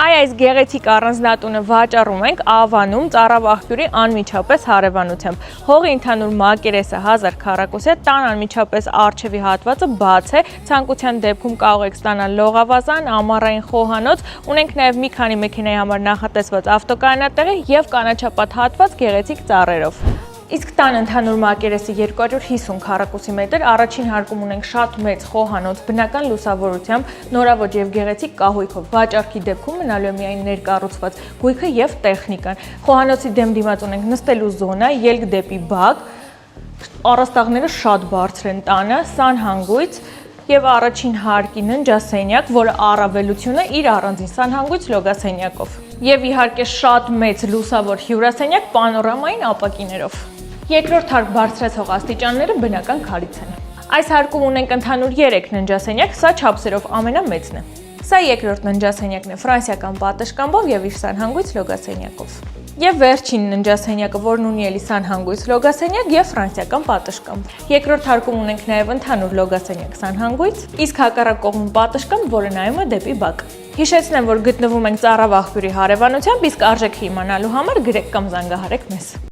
Այս գեղեցիկ առանձնատունը վաճառում ենք Ավանում ծառավ աղբյուրի անմիջապես հարևանությամբ։ Հողի ընդհանուր մակերեսը 1000 քառակուսի է, տան անմիջապես առջևի հատվածը բաց է, ցանկության դեպքում կարող եք ստանալ լողավազան, ամառային խոհանոց, ունենք նաև մի քանի մեքենայի համար նախատեսված ավտոկայանատեղի եւ կանաչապատ հատված գեղեցիկ ծառերով։ Իսկ տան ընդհանուր մակերեսը 250 քառակուսի մետր, առաջին հարկում ունենք շատ մեծ խոհանոց բնական լուսավորությամբ, նորավոճ եւ գեղեցիկ կահույքով։ Վաճառքի դեպքում մնալու է միայն ներկառուցված գույքը եւ տեխնիկան։ Խոհանոցի դեմ դիմաց ունենք նստելու զոնա, ելք դեպի բակ, առաստաղները շատ բարձր են տանը, սանհանգույց եւ առաջին հարկի ննջասենյակ, որը առավելությունը իր առանձին սանհանգույց լոգասենյակով։ Եվ իհարկե շատ մեծ լուսավոր հյուրասենյակ պանորամային ապակիներով։ Երկրորդ հարկ բարձրացող աստիճանները բնական քարից են։ Այս հարկում ունենք ընդհանուր 3 ննջասենյակ, սա չափսերով ամենամեծն է։ Սա երկրորդ ննջասենյակն է ֆրանսիական պատշգամբով եւ իր սանհանգույց լոգասենյակով։ Եվ վերջին ննջասենյակը, որն ունի էլի սանհանգույց լոգասենյակ եւ ֆրանսիական պատշգամբ։ Երկրորդ հարկում ունենք նաեւ ընդհանուր լոգասենյակ սանհանգույց, իսկ հակառակ կողմում պատշգամբ, որը նայում է դեպի բակ։ Հիշեցնեմ, որ գտնվում ենք ծառավ աղբյուրի հարևանությամբ, իսկ արժեքը իմանալու համար գրեք կամ զանգահարեք մեզ։